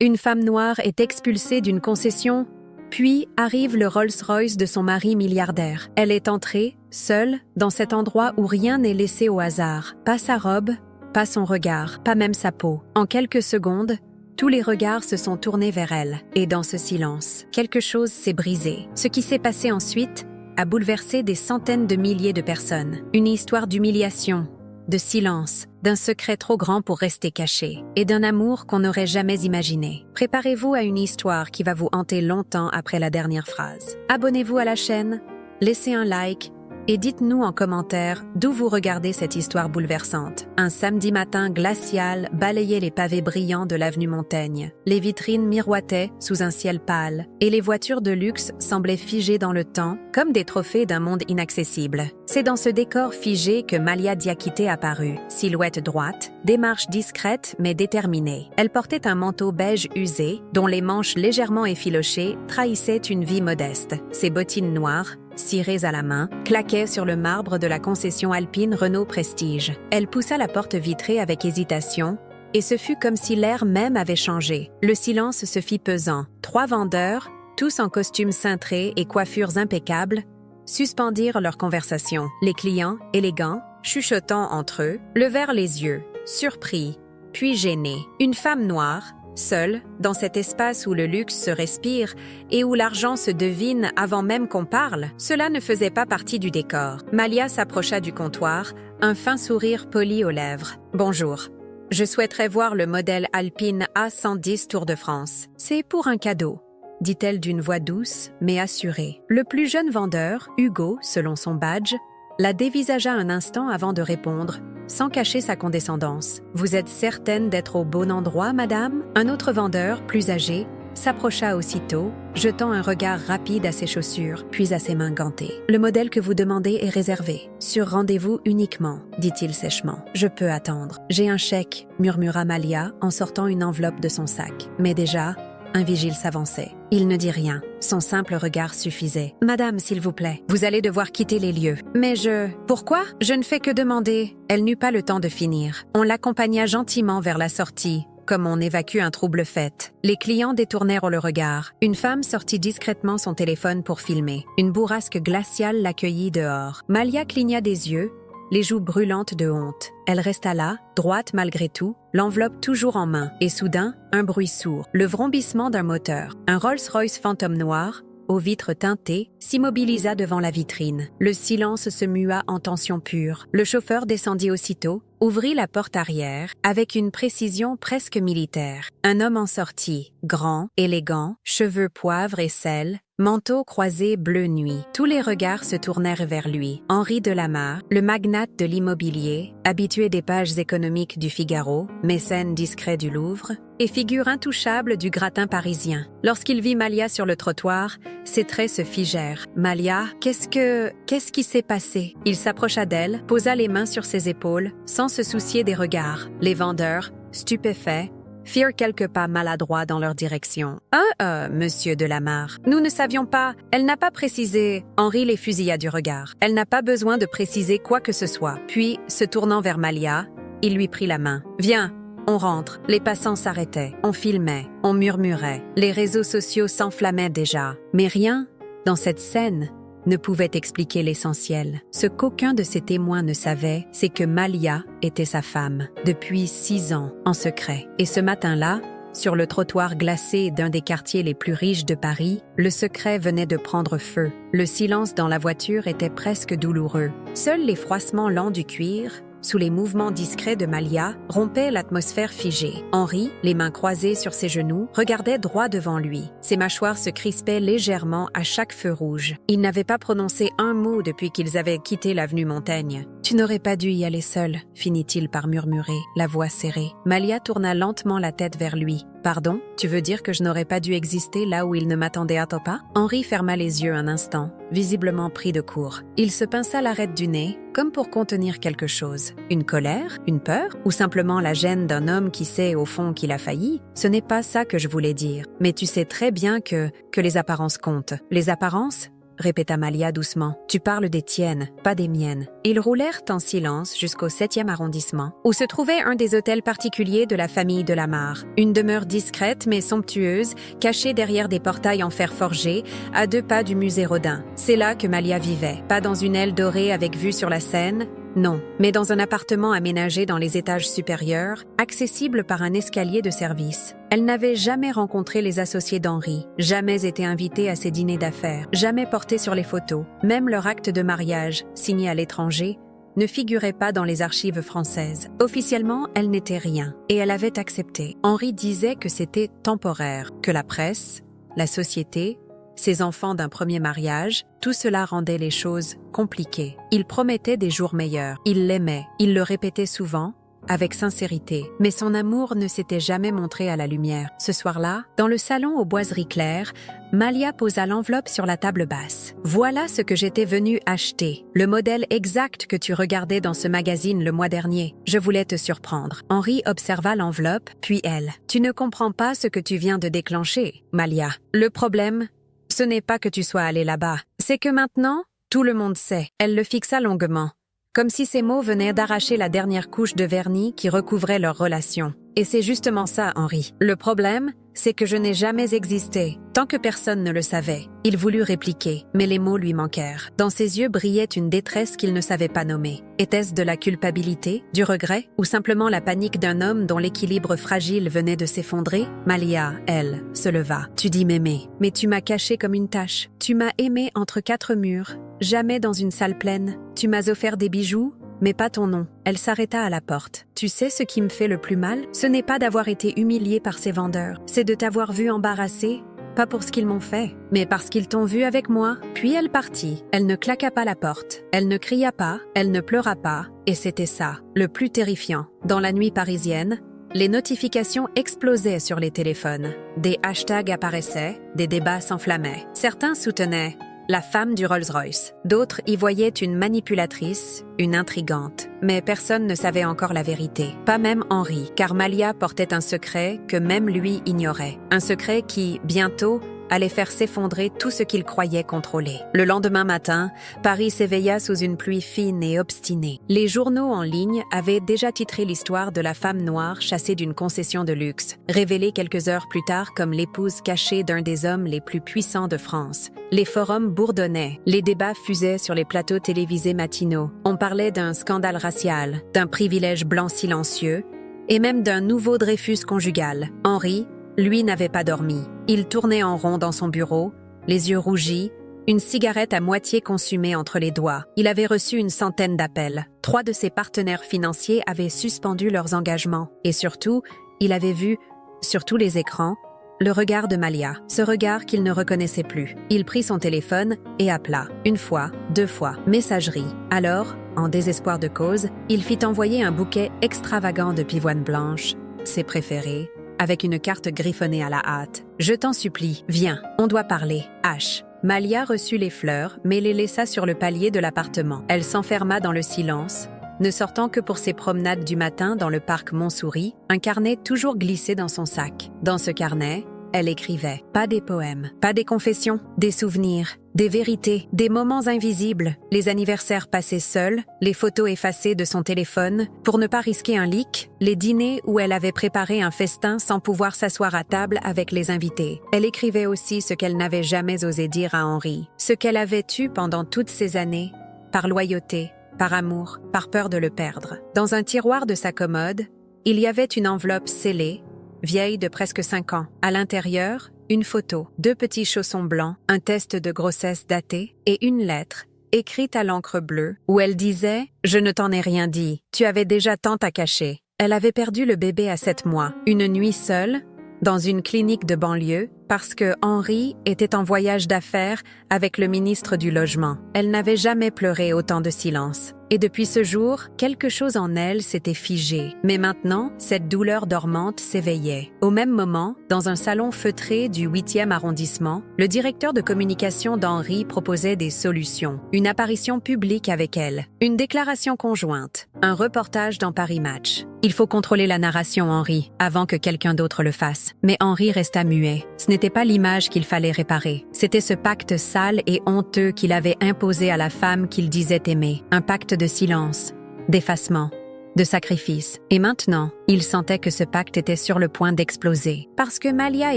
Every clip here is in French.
Une femme noire est expulsée d'une concession, puis arrive le Rolls-Royce de son mari milliardaire. Elle est entrée, seule, dans cet endroit où rien n'est laissé au hasard. Pas sa robe, pas son regard, pas même sa peau. En quelques secondes, tous les regards se sont tournés vers elle. Et dans ce silence, quelque chose s'est brisé. Ce qui s'est passé ensuite a bouleversé des centaines de milliers de personnes. Une histoire d'humiliation, de silence, d'un secret trop grand pour rester caché, et d'un amour qu'on n'aurait jamais imaginé. Préparez-vous à une histoire qui va vous hanter longtemps après la dernière phrase. Abonnez-vous à la chaîne, laissez un like, et dites-nous en commentaire d'où vous regardez cette histoire bouleversante. Un samedi matin glacial balayait les pavés brillants de l'avenue Montaigne. Les vitrines miroitaient sous un ciel pâle, et les voitures de luxe semblaient figées dans le temps, comme des trophées d'un monde inaccessible. C'est dans ce décor figé que Malia Diakité apparut, silhouette droite, démarche discrète mais déterminée. Elle portait un manteau beige usé, dont les manches légèrement effilochées trahissaient une vie modeste. Ses bottines noires, cirées à la main, claquaient sur le marbre de la concession alpine Renault Prestige. Elle poussa la porte vitrée avec hésitation, et ce fut comme si l'air même avait changé. Le silence se fit pesant. 3 vendeurs, tous en costumes cintrés et coiffures impeccables, suspendirent leur conversation. Les clients, élégants, chuchotant entre eux, levèrent les yeux, surpris, puis gênés. Une femme noire, seule, dans cet espace où le luxe se respire et où l'argent se devine avant même qu'on parle, cela ne faisait pas partie du décor. Malia s'approcha du comptoir, un fin sourire poli aux lèvres. « Bonjour. Je souhaiterais voir le modèle Alpine A110 Tour de France. C'est pour un cadeau, » dit-elle d'une voix douce mais assurée. Le plus jeune vendeur, Hugo, selon son badge, la dévisagea un instant avant de répondre, sans cacher sa condescendance. « Vous êtes certaine d'être au bon endroit, madame ?» Un autre vendeur, plus âgé, s'approcha aussitôt, jetant un regard rapide à ses chaussures, puis à ses mains gantées. « Le modèle que vous demandez est réservé. Sur rendez-vous uniquement, » dit-il sèchement. « Je peux attendre. J'ai un chèque, » murmura Malia en sortant une enveloppe de son sac. Mais déjà, un vigile s'avançait. Il ne dit rien. Son simple regard suffisait. « Madame, s'il vous plaît, vous allez devoir quitter les lieux. »« Mais je... » »« Pourquoi ? Je ne fais que demander. » Elle n'eut pas le temps de finir. On l'accompagna gentiment vers la sortie, comme on évacue un trouble fait. Les clients détournèrent le regard. Une femme sortit discrètement son téléphone pour filmer. Une bourrasque glaciale l'accueillit dehors. Malia cligna des yeux, les joues brûlantes de honte. Elle resta là, droite malgré tout, l'enveloppe toujours en main. Et soudain, un bruit sourd, le vrombissement d'un moteur. Un Rolls-Royce Phantom noir, aux vitres teintées, s'immobilisa devant la vitrine. Le silence se mua en tension pure. Le chauffeur descendit aussitôt, ouvrit la porte arrière, avec une précision presque militaire. Un homme en sortit, grand, élégant, cheveux poivre et sel, manteau croisé bleu nuit. Tous les regards se tournèrent vers lui. Henri Delamarre, le magnate de l'immobilier, habitué des pages économiques du Figaro, mécène discret du Louvre, et figure intouchable du gratin parisien. Lorsqu'il vit Malia sur le trottoir, ses traits se figèrent. « Malia, qu'est-ce qui s'est passé ?» Il s'approcha d'elle, posa les mains sur ses épaules, sans se soucier des regards. Les vendeurs, stupéfaits, firent quelques pas maladroits dans leur direction. « Monsieur Delamarre, nous ne savions pas. Elle n'a pas précisé. » Henri les fusilla du regard. « Elle n'a pas besoin de préciser quoi que ce soit. » Puis, se tournant vers Malia, il lui prit la main. « Viens, on rentre. » Les passants s'arrêtaient. On filmait. On murmurait. Les réseaux sociaux s'enflammaient déjà. Mais rien, dans cette scène, ne pouvait expliquer l'essentiel. Ce qu'aucun de ses témoins ne savait, c'est que Malia était sa femme, depuis 6 ans, en secret. Et ce matin-là, sur le trottoir glacé d'un des quartiers les plus riches de Paris, le secret venait de prendre feu. Le silence dans la voiture était presque douloureux. Seuls les froissements lents du cuir, sous les mouvements discrets de Malia, rompaient l'atmosphère figée. Henri, les mains croisées sur ses genoux, regardait droit devant lui. Ses mâchoires se crispaient légèrement à chaque feu rouge. Il n'avait pas prononcé un mot depuis qu'ils avaient quitté l'avenue Montaigne. « Tu n'aurais pas dû y aller seul », finit-il par murmurer, la voix serrée. Malia tourna lentement la tête vers lui. « Pardon, tu veux dire que je n'aurais pas dû exister là où il ne m'attendait à pas ?» Henri ferma les yeux un instant, visiblement pris de court. Il se pinça l'arête du nez, comme pour contenir quelque chose. Une colère, une peur, ou simplement la gêne d'un homme qui sait au fond qu'il a failli? Ce n'est pas ça que je voulais dire. Mais tu sais très bien que les apparences comptent. Les apparences, répéta Malia doucement. Tu parles des tiennes, pas des miennes. Ils roulèrent en silence jusqu'au 7e arrondissement, où se trouvait un des hôtels particuliers de la famille de Lamar. Une demeure discrète mais somptueuse, cachée derrière des portails en fer forgé, à 2 pas du musée Rodin. C'est là que Malia vivait, pas dans une aile dorée avec vue sur la Seine, non, mais dans un appartement aménagé dans les étages supérieurs, accessible par un escalier de service. Elle n'avait jamais rencontré les associés d'Henri, jamais été invitée à ses dîners d'affaires, jamais porté sur les photos. Même leur acte de mariage, signé à l'étranger, ne figurait pas dans les archives françaises. Officiellement, elle n'était rien, et elle avait accepté. Henri disait que c'était temporaire, que la presse, la société, ses enfants d'un premier mariage, tout cela rendait les choses compliquées. Il promettait des jours meilleurs. Il l'aimait. Il le répétait souvent, avec sincérité. Mais son amour ne s'était jamais montré à la lumière. Ce soir-là, dans le salon aux boiseries claires, Malia posa l'enveloppe sur la table basse. « Voilà ce que j'étais venue acheter. Le modèle exact que tu regardais dans ce magazine le mois dernier. Je voulais te surprendre. » Henri observa l'enveloppe, puis elle. « Tu ne comprends pas ce que tu viens de déclencher, Malia. Le problème, ce n'est pas que tu sois allée là-bas, c'est que maintenant, tout le monde sait. » Elle le fixa longuement, comme si ces mots venaient d'arracher la dernière couche de vernis qui recouvrait leur relation. Et c'est justement ça, Henri. Le problème, c'est que je n'ai jamais existé, tant que personne ne le savait. Il voulut répliquer, mais les mots lui manquèrent. Dans ses yeux brillait une détresse qu'il ne savait pas nommer. Était-ce de la culpabilité, du regret, ou simplement la panique d'un homme dont l'équilibre fragile venait de s'effondrer? Malia, elle, se leva. « Tu dis m'aimer, mais tu m'as caché comme une tache. Tu m'as aimé entre 4 murs, jamais dans une salle pleine. Tu m'as offert des bijoux, mais pas ton nom. » Elle s'arrêta à la porte. « Tu sais ce qui me fait le plus mal? Ce n'est pas d'avoir été humiliée par ces vendeurs. C'est de t'avoir vue embarrassée, pas pour ce qu'ils m'ont fait, mais parce qu'ils t'ont vue avec moi. » Puis elle partit. Elle ne claqua pas la porte. Elle ne cria pas, elle ne pleura pas. Et c'était ça, le plus terrifiant. Dans la nuit parisienne, les notifications explosaient sur les téléphones. Des hashtags apparaissaient, des débats s'enflammaient. Certains soutenaient la femme du Rolls-Royce. D'autres y voyaient une manipulatrice, une intrigante. Mais personne ne savait encore la vérité. Pas même Henri, car Malia portait un secret que même lui ignorait. Un secret qui, bientôt, allait faire s'effondrer tout ce qu'il croyait contrôler. Le lendemain matin, Paris s'éveilla sous une pluie fine et obstinée. Les journaux en ligne avaient déjà titré l'histoire de la femme noire chassée d'une concession de luxe, révélée quelques heures plus tard comme l'épouse cachée d'un des hommes les plus puissants de France. Les forums bourdonnaient, les débats fusaient sur les plateaux télévisés matinaux. On parlait d'un scandale racial, d'un privilège blanc silencieux, et même d'un nouveau Dreyfus conjugal. Henri, lui, n'avait pas dormi. Il tournait en rond dans son bureau, les yeux rougis, une cigarette à moitié consumée entre les doigts. Il avait reçu une centaine d'appels. 3 de ses partenaires financiers avaient suspendu leurs engagements. Et surtout, il avait vu, sur tous les écrans, le regard de Malia, ce regard qu'il ne reconnaissait plus. Il prit son téléphone et appela. 1 fois, 2 fois, messagerie. Alors, en désespoir de cause, il fit envoyer un bouquet extravagant de pivoine blanche, ses préférés, avec une carte griffonnée à la hâte. « Je t'en supplie, viens, on doit parler. H. » Malia reçut les fleurs, mais les laissa sur le palier de l'appartement. Elle s'enferma dans le silence, ne sortant que pour ses promenades du matin dans le parc Montsouris, un carnet toujours glissé dans son sac. Dans ce carnet, elle écrivait. Pas des poèmes, pas des confessions, des souvenirs, des vérités, des moments invisibles, les anniversaires passés seuls, les photos effacées de son téléphone, pour ne pas risquer un leak, les dîners où elle avait préparé un festin sans pouvoir s'asseoir à table avec les invités. Elle écrivait aussi ce qu'elle n'avait jamais osé dire à Henri, ce qu'elle avait eu pendant toutes ces années, par loyauté, par amour, par peur de le perdre. Dans un tiroir de sa commode, il y avait une enveloppe scellée, vieille de presque 5 ans. À l'intérieur, une photo, 2 petits chaussons blancs, un test de grossesse daté et une lettre, écrite à l'encre bleue, où elle disait « Je ne t'en ai rien dit, tu avais déjà tant à cacher ». Elle avait perdu le bébé à 7 mois, une nuit seule, dans une clinique de banlieue, parce que Henri était en voyage d'affaires avec le ministre du Logement. Elle n'avait jamais pleuré autant de silence. Et depuis ce jour, quelque chose en elle s'était figé. Mais maintenant, cette douleur dormante s'éveillait. Au même moment, dans un salon feutré du 8e arrondissement, le directeur de communication d'Henri proposait des solutions. Une apparition publique avec elle, une déclaration conjointe, un reportage dans Paris Match. Il faut contrôler la narration, Henri, avant que quelqu'un d'autre le fasse. Mais Henri resta muet. Ce n'était pas l'image qu'il fallait réparer. C'était ce pacte sale et honteux qu'il avait imposé à la femme qu'il disait aimer. Un pacte de silence, d'effacement, de sacrifice. Et maintenant, il sentait que ce pacte était sur le point d'exploser. Parce que Malia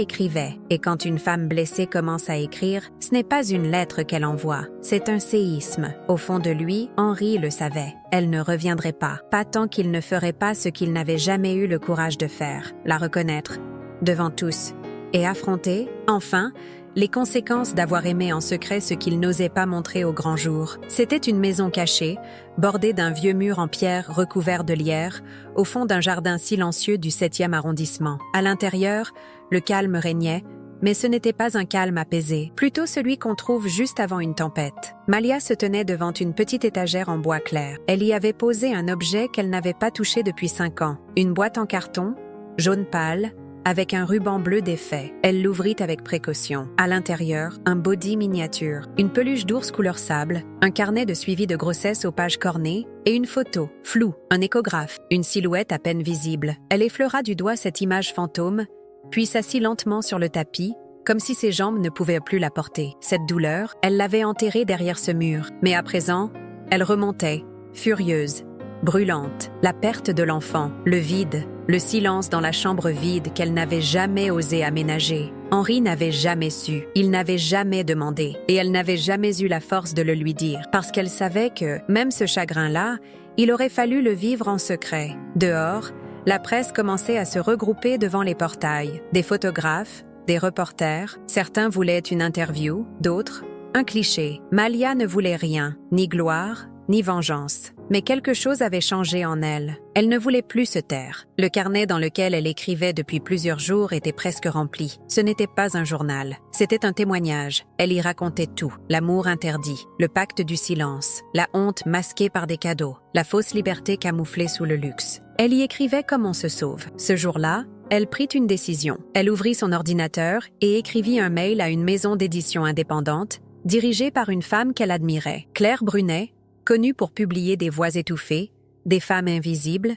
écrivait, et quand une femme blessée commence à écrire, ce n'est pas une lettre qu'elle envoie, c'est un séisme. Au fond de lui, Henri le savait. Elle ne reviendrait pas tant qu'il ne ferait pas ce qu'il n'avait jamais eu le courage de faire, la reconnaître, devant tous, et affronter, enfin, les conséquences d'avoir aimé en secret ce qu'il n'osait pas montrer au grand jour. C'était une maison cachée, bordée d'un vieux mur en pierre recouvert de lierre, au fond d'un jardin silencieux du 7e arrondissement. À l'intérieur, le calme régnait, mais ce n'était pas un calme apaisé, plutôt celui qu'on trouve juste avant une tempête. Malia se tenait devant une petite étagère en bois clair. Elle y avait posé un objet qu'elle n'avait pas touché depuis 5 ans, une boîte en carton, jaune pâle, avec un ruban bleu défait. Elle l'ouvrit avec précaution. À l'intérieur, un body miniature, une peluche d'ours couleur sable, un carnet de suivi de grossesse aux pages cornées et une photo, floue, un échographe, une silhouette à peine visible. Elle effleura du doigt cette image fantôme, puis s'assit lentement sur le tapis, comme si ses jambes ne pouvaient plus la porter. Cette douleur, elle l'avait enterrée derrière ce mur. Mais à présent, elle remontait, furieuse, brûlante. La perte de l'enfant, le vide, le silence dans la chambre vide qu'elle n'avait jamais osé aménager. Henri n'avait jamais su, il n'avait jamais demandé, et elle n'avait jamais eu la force de le lui dire, parce qu'elle savait que, même ce chagrin-là, il aurait fallu le vivre en secret. Dehors, la presse commençait à se regrouper devant les portails. Des photographes, des reporters, certains voulaient une interview, d'autres, un cliché. Malia ne voulait rien, ni gloire, ni vengeance. Mais quelque chose avait changé en elle. Elle ne voulait plus se taire. Le carnet dans lequel elle écrivait depuis plusieurs jours était presque rempli. Ce n'était pas un journal. C'était un témoignage. Elle y racontait tout. L'amour interdit, le pacte du silence, la honte masquée par des cadeaux, la fausse liberté camouflée sous le luxe. Elle y écrivait comme on se sauve. Ce jour-là, elle prit une décision. Elle ouvrit son ordinateur et écrivit un mail à une maison d'édition indépendante, dirigée par une femme qu'elle admirait, Claire Brunet, connue pour publier des voix étouffées, des femmes invisibles,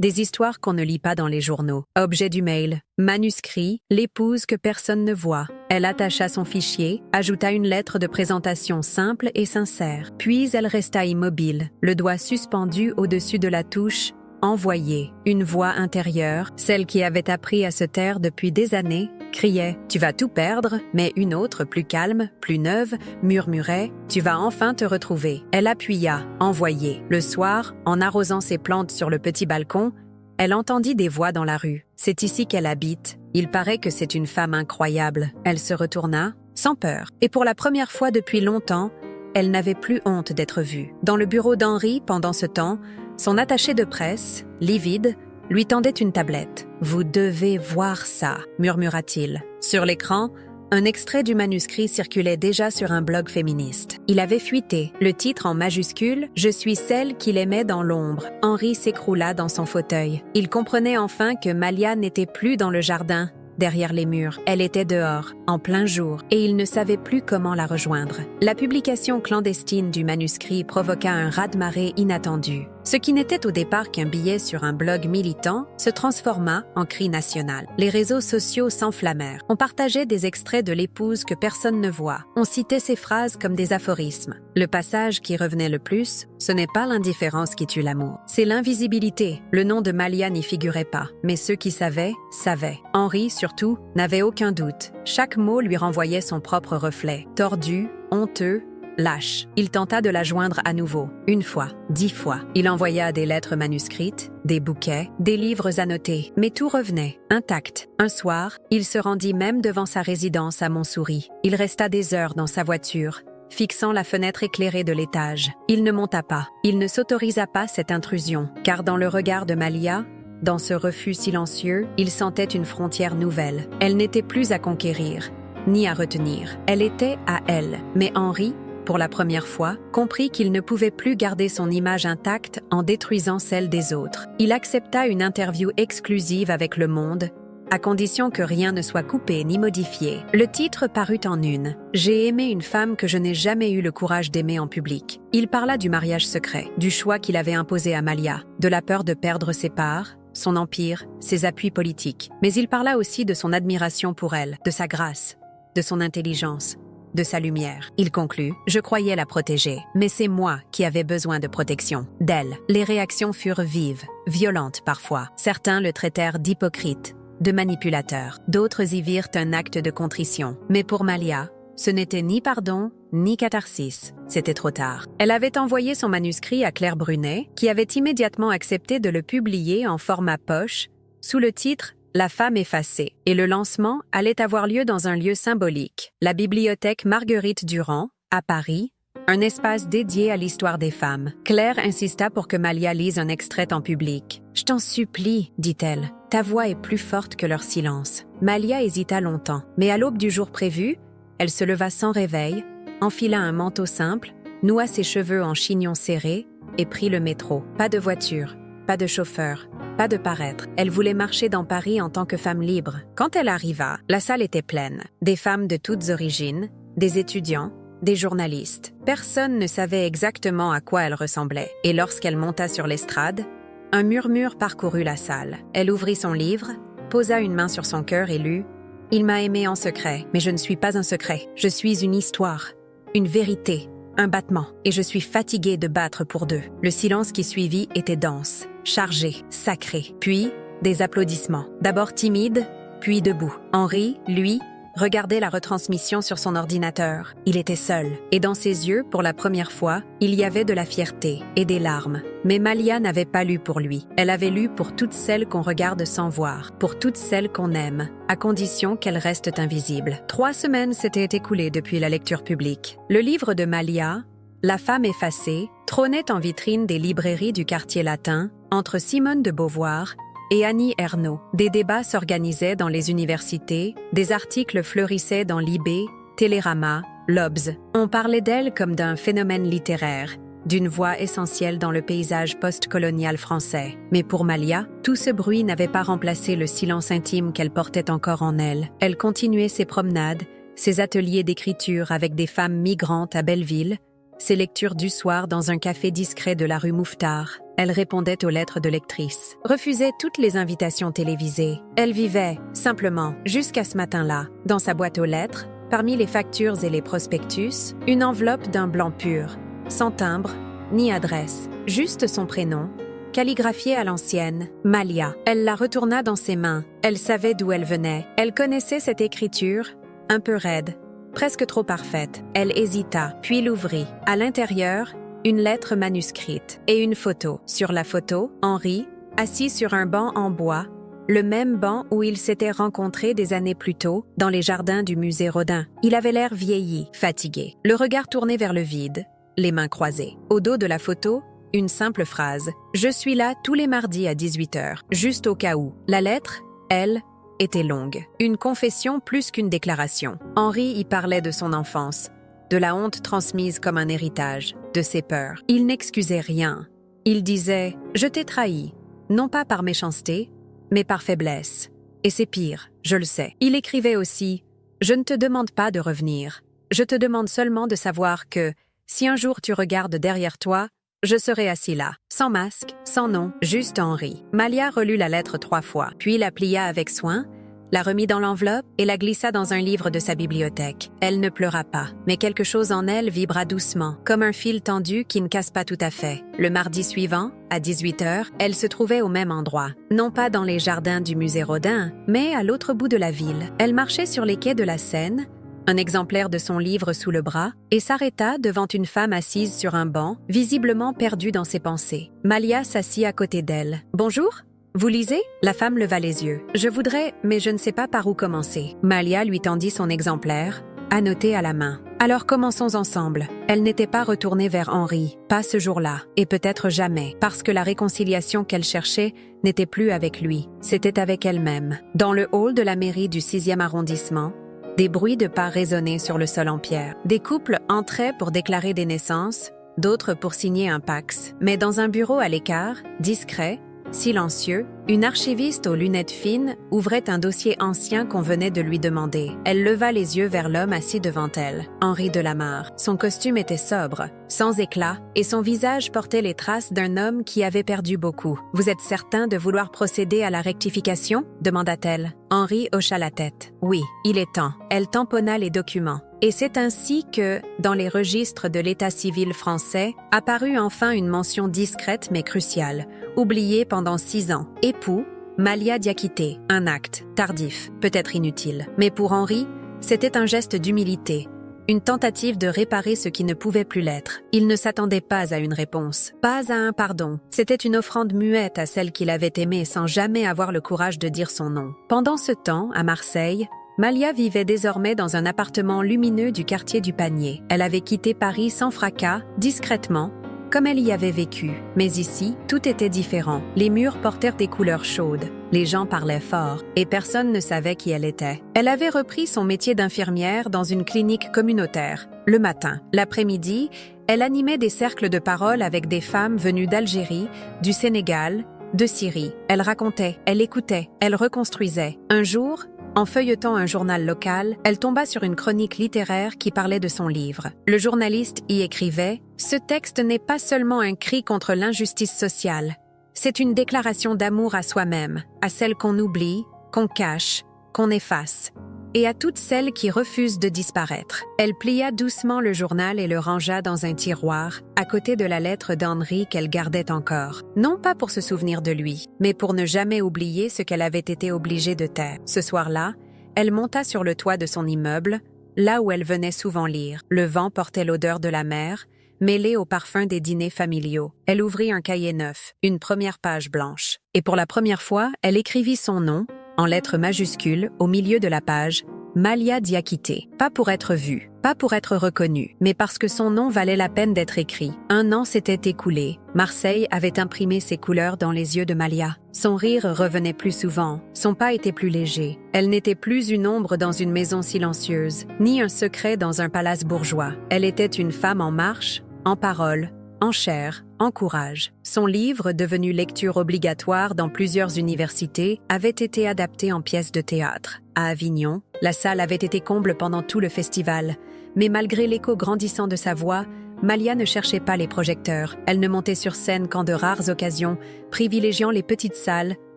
des histoires qu'on ne lit pas dans les journaux. Objet du mail, manuscrit, l'épouse que personne ne voit. Elle attacha son fichier, ajouta une lettre de présentation simple et sincère. Puis elle resta immobile, le doigt suspendu au-dessus de la touche « Envoyer ». Une voix intérieure, celle qui avait appris à se taire depuis des années, criait « Tu vas tout perdre », mais une autre, plus calme, plus neuve, murmurait « Tu vas enfin te retrouver ». Elle appuya « Envoyer ». Le soir, en arrosant ses plantes sur le petit balcon, elle entendit des voix dans la rue. « C'est ici qu'elle habite. Il paraît que c'est une femme incroyable. » Elle se retourna, sans peur, et pour la première fois depuis longtemps, elle n'avait plus honte d'être vue. Dans le bureau d'Henri, pendant ce temps, son attaché de presse, livide, lui tendait une tablette. « Vous devez voir ça », murmura-t-il. Sur l'écran, un extrait du manuscrit circulait déjà sur un blog féministe. Il avait fuité, le titre en majuscule « Je suis celle qu'il aimait dans l'ombre ». Henri s'écroula dans son fauteuil. Il comprenait enfin que Malia n'était plus dans le jardin, derrière les murs. Elle était dehors, en plein jour, et il ne savait plus comment la rejoindre. La publication clandestine du manuscrit provoqua un raz-de-marée inattendu. Ce qui n'était au départ qu'un billet sur un blog militant se transforma en cri national. Les réseaux sociaux s'enflammèrent. On partageait des extraits de l'épouse que personne ne voit. On citait ces phrases comme des aphorismes. Le passage qui revenait le plus, ce n'est pas l'indifférence qui tue l'amour, c'est l'invisibilité. Le nom de Malia n'y figurait pas, mais ceux qui savaient, savaient. Henri, surtout, n'avait aucun doute. Chaque mot lui renvoyait son propre reflet. Tordu, honteux, lâche. Il tenta de la joindre à nouveau, 1 fois, 10 fois. Il envoya des lettres manuscrites, des bouquets, des livres annotés, mais tout revenait, intact. Un soir, il se rendit même devant sa résidence à Montsouris. Il resta des heures dans sa voiture, fixant la fenêtre éclairée de l'étage. Il ne monta pas, il ne s'autorisa pas cette intrusion, car dans le regard de Malia, dans ce refus silencieux, il sentait une frontière nouvelle. Elle n'était plus à conquérir, ni à retenir. Elle était à elle. Mais Henri, pour la première fois, comprit qu'il ne pouvait plus garder son image intacte en détruisant celle des autres. Il accepta une interview exclusive avec Le Monde, à condition que rien ne soit coupé ni modifié. Le titre parut en une. « J'ai aimé une femme que je n'ai jamais eu le courage d'aimer en public ». Il parla du mariage secret, du choix qu'il avait imposé à Malia, de la peur de perdre ses parts, son empire, ses appuis politiques. Mais il parla aussi de son admiration pour elle, de sa grâce, de son intelligence, de sa lumière. Il conclut: « Je croyais la protéger, mais c'est moi qui avais besoin de protection, d'elle. » Les réactions furent vives, violentes parfois. Certains le traitèrent d'hypocrite, de manipulateur. D'autres y virent un acte de contrition. Mais pour Malia, ce n'était ni pardon, ni catharsis. C'était trop tard. Elle avait envoyé son manuscrit à Claire Brunet, qui avait immédiatement accepté de le publier en format poche, sous le titre « La femme effacée », et le lancement allait avoir lieu dans un lieu symbolique, la bibliothèque Marguerite Durand, à Paris, un espace dédié à l'histoire des femmes. Claire insista pour que Malia lise un extrait en public. « Je t'en supplie, dit-elle, ta voix est plus forte que leur silence. » Malia hésita longtemps, mais à l'aube du jour prévu, elle se leva sans réveil, enfila un manteau simple, noua ses cheveux en chignon serré et prit le métro. Pas de voiture, pas de chauffeur, pas de paraître. Elle voulait marcher dans Paris en tant que femme libre. Quand elle arriva, la salle était pleine. Des femmes de toutes origines, des étudiants, des journalistes. Personne ne savait exactement à quoi elle ressemblait. Et lorsqu'elle monta sur l'estrade, un murmure parcourut la salle. Elle ouvrit son livre, posa une main sur son cœur et lut: « Il m'a aimée en secret, mais je ne suis pas un secret. Je suis une histoire, une vérité, un battement, et je suis fatiguée de battre pour deux. » Le silence qui suivit était dense, chargé, sacré. Puis, des applaudissements. D'abord timides, puis debout. Henri, lui, regardait la retransmission sur son ordinateur. Il était seul, et dans ses yeux, pour la première fois, il y avait de la fierté et des larmes. Mais Malia n'avait pas lu pour lui. Elle avait lu pour toutes celles qu'on regarde sans voir, pour toutes celles qu'on aime, à condition qu'elles restent invisibles. 3 semaines s'étaient écoulées depuis la lecture publique. Le livre de Malia, La femme effacée, trônait en vitrine des librairies du quartier latin, entre Simone de Beauvoir et Annie Ernaux. Des débats s'organisaient dans les universités, des articles fleurissaient dans Libé, Télérama, l'Obs. On parlait d'elle comme d'un phénomène littéraire, d'une voix essentielle dans le paysage post-colonial français. Mais pour Malia, tout ce bruit n'avait pas remplacé le silence intime qu'elle portait encore en elle. Elle continuait ses promenades, ses ateliers d'écriture avec des femmes migrantes à Belleville, ses lectures du soir dans un café discret de la rue Mouffetard. Elle répondait aux lettres de lectrices, refusait toutes les invitations télévisées. Elle vivait, simplement, jusqu'à ce matin-là, dans sa boîte aux lettres, parmi les factures et les prospectus, une enveloppe d'un blanc pur, sans timbre, ni adresse, juste son prénom, calligraphié à l'ancienne, Malia. Elle la retourna dans ses mains. Elle savait d'où elle venait. Elle connaissait cette écriture, un peu raide, presque trop parfaite. Elle hésita, puis l'ouvrit. À l'intérieur, une lettre manuscrite et une photo. Sur la photo, Henri, assis sur un banc en bois, le même banc où ils s'étaient rencontrés des années plus tôt, dans les jardins du musée Rodin. Il avait l'air vieilli, fatigué, le regard tourné vers le vide, les mains croisées. Au dos de la photo, une simple phrase: « Je suis là tous les mardis à 18h, juste au cas où. » La lettre, elle, était longue. Une confession plus qu'une déclaration. Henri y parlait de son enfance, de la honte transmise comme un héritage, de ses peurs. Il n'excusait rien. Il disait « Je t'ai trahi, non pas par méchanceté, mais par faiblesse. Et c'est pire, je le sais. » Il écrivait aussi « Je ne te demande pas de revenir. Je te demande seulement de savoir que, si un jour tu regardes derrière toi, je serai assis là, sans masque, sans nom, juste Henri. » Malia relut la lettre 3 fois, puis la plia avec soin, la remit dans l'enveloppe et la glissa dans un livre de sa bibliothèque. Elle ne pleura pas, mais quelque chose en elle vibra doucement, comme un fil tendu qui ne casse pas tout à fait. Le mardi suivant, à 18h, elle se trouvait au même endroit. Non pas dans les jardins du musée Rodin, mais à l'autre bout de la ville. Elle marchait sur les quais de la Seine, un exemplaire de son livre sous le bras, et s'arrêta devant une femme assise sur un banc, visiblement perdue dans ses pensées. Malia s'assit à côté d'elle. « Bonjour ? Vous lisez ?» La femme leva les yeux. « Je voudrais, mais je ne sais pas par où commencer. » Malia lui tendit son exemplaire, annoté à la main. « Alors commençons ensemble. » Elle n'était pas retournée vers Henri, pas ce jour-là, et peut-être jamais, parce que la réconciliation qu'elle cherchait n'était plus avec lui, c'était avec elle-même. Dans le hall de la mairie du 6e arrondissement, des bruits de pas résonnaient sur le sol en pierre. Des couples entraient pour déclarer des naissances, d'autres pour signer un pax. Mais dans un bureau à l'écart, discret, Silencieux, une archiviste aux lunettes fines ouvrait un dossier ancien qu'on venait de lui demander. Elle leva les yeux vers l'homme assis devant elle, Henri de la Mare. Son costume était sobre, sans éclat, et son visage portait les traces d'un homme qui avait perdu beaucoup. « Vous êtes certain de vouloir procéder à la rectification ?» demanda-t-elle. Henri hocha la tête. « Oui, il est temps. » Elle tamponna les documents. Et c'est ainsi que, dans les registres de l'État civil français, apparut enfin une mention discrète mais cruciale, oubliée pendant 6 ans. Époux, Malia Diakité. Un acte, tardif, peut-être inutile. Mais pour Henri, c'était un geste d'humilité, une tentative de réparer ce qui ne pouvait plus l'être. Il ne s'attendait pas à une réponse, pas à un pardon. C'était une offrande muette à celle qu'il avait aimée sans jamais avoir le courage de dire son nom. Pendant ce temps, à Marseille, Malia vivait désormais dans un appartement lumineux du quartier du Panier. Elle avait quitté Paris sans fracas, discrètement, comme elle y avait vécu. Mais ici, tout était différent. Les murs portèrent des couleurs chaudes. Les gens parlaient fort, et personne ne savait qui elle était. Elle avait repris son métier d'infirmière dans une clinique communautaire. Le matin, l'après-midi, elle animait des cercles de parole avec des femmes venues d'Algérie, du Sénégal, de Syrie. Elle racontait, elle écoutait, elle reconstruisait. Un jour, en feuilletant un journal local, elle tomba sur une chronique littéraire qui parlait de son livre. Le journaliste y écrivait « Ce texte n'est pas seulement un cri contre l'injustice sociale. C'est une déclaration d'amour à soi-même, à celle qu'on oublie, qu'on cache, qu'on efface, et à toutes celles qui refusent de disparaître. » Elle plia doucement le journal et le rangea dans un tiroir, à côté de la lettre d'Henri qu'elle gardait encore. Non pas pour se souvenir de lui, mais pour ne jamais oublier ce qu'elle avait été obligée de taire. Ce soir-là, elle monta sur le toit de son immeuble, là où elle venait souvent lire. Le vent portait l'odeur de la mer, mêlée au parfum des dîners familiaux. Elle ouvrit un cahier neuf, une première page blanche. Et pour la première fois, elle écrivit son nom, en lettres majuscules, au milieu de la page, Malia Diakité. Pas pour être vue, pas pour être reconnue, mais parce que son nom valait la peine d'être écrit. 1 an s'était écoulé. Marseille avait imprimé ses couleurs dans les yeux de Malia. Son rire revenait plus souvent, son pas était plus léger. Elle n'était plus une ombre dans une maison silencieuse, ni un secret dans un palace bourgeois. Elle était une femme en marche, en parole, en chair, en courage. Son livre, devenu lecture obligatoire dans plusieurs universités, avait été adapté en pièce de théâtre. À Avignon, la salle avait été comble pendant tout le festival, mais malgré l'écho grandissant de sa voix, Malia ne cherchait pas les projecteurs. Elle ne montait sur scène qu'en de rares occasions, privilégiant les petites salles,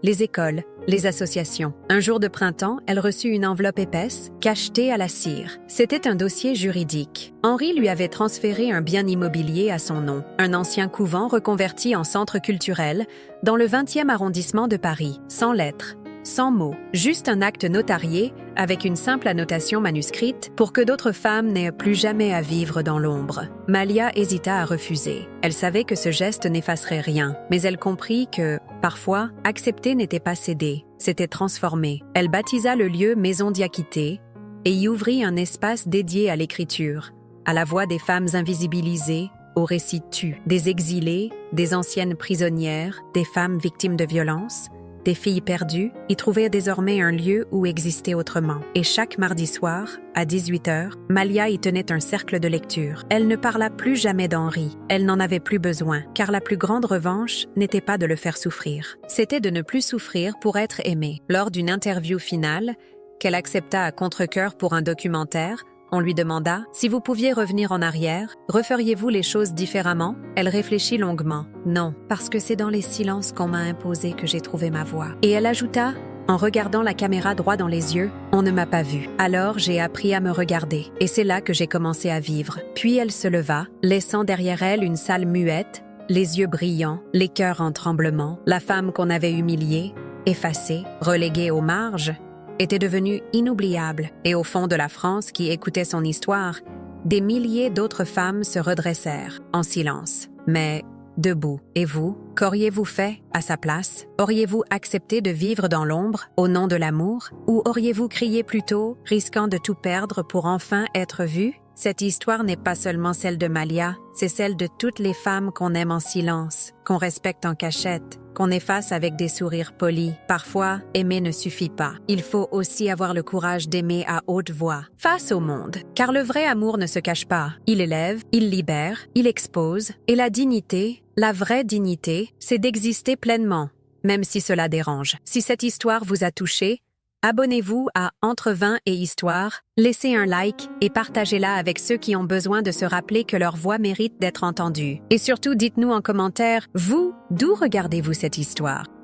les écoles, les associations. Un jour de printemps, elle reçut une enveloppe épaisse, cachetée à la cire. C'était un dossier juridique. Henri lui avait transféré un bien immobilier à son nom, un ancien couvent reconverti en centre culturel, dans le 20e arrondissement de Paris, sans lettres, sans mots, juste un acte notarié avec une simple annotation manuscrite pour que d'autres femmes n'aient plus jamais à vivre dans l'ombre. Malia hésita à refuser. Elle savait que ce geste n'effacerait rien, mais elle comprit que, parfois, accepter n'était pas céder, c'était transformer. Elle baptisa le lieu Maison Diakité et y ouvrit un espace dédié à l'écriture, à la voix des femmes invisibilisées, aux récits tus, des exilées, des anciennes prisonnières, des femmes victimes de violences, des filles perdues, y trouvaient désormais un lieu où exister autrement. Et chaque mardi soir, à 18h, Malia y tenait un cercle de lecture. Elle ne parla plus jamais d'Henri. Elle n'en avait plus besoin, car la plus grande revanche n'était pas de le faire souffrir. C'était de ne plus souffrir pour être aimée. Lors d'une interview finale, qu'elle accepta à contre-cœur pour un documentaire, on lui demanda « Si vous pouviez revenir en arrière, referiez-vous les choses différemment ?» Elle réfléchit longuement. « Non, parce que c'est dans les silences qu'on m'a imposé que j'ai trouvé ma voix. » Et elle ajouta, en regardant la caméra droit dans les yeux, « On ne m'a pas vue. Alors j'ai appris à me regarder. Et c'est là que j'ai commencé à vivre. » Puis elle se leva, laissant derrière elle une salle muette, les yeux brillants, les cœurs en tremblement. La femme qu'on avait humiliée, effacée, reléguée aux marges, était devenue inoubliable, et au fond de la France qui écoutait son histoire, des milliers d'autres femmes se redressèrent, en silence, mais debout. Et vous, qu'auriez-vous fait à sa place? Auriez-vous accepté de vivre dans l'ombre, au nom de l'amour? Ou auriez-vous crié plus tôt, risquant de tout perdre pour enfin être vu? Cette histoire n'est pas seulement celle de Malia, c'est celle de toutes les femmes qu'on aime en silence, qu'on respecte en cachette, qu'on efface avec des sourires polis. Parfois, aimer ne suffit pas. Il faut aussi avoir le courage d'aimer à haute voix, face au monde. Car le vrai amour ne se cache pas. Il élève, il libère, il expose. Et la dignité, la vraie dignité, c'est d'exister pleinement, même si cela dérange. Si cette histoire vous a touché, abonnez-vous à Entre vin et histoire, laissez un like et partagez-la avec ceux qui ont besoin de se rappeler que leur voix mérite d'être entendue. Et surtout, dites-nous en commentaire, vous, d'où regardez-vous cette histoire?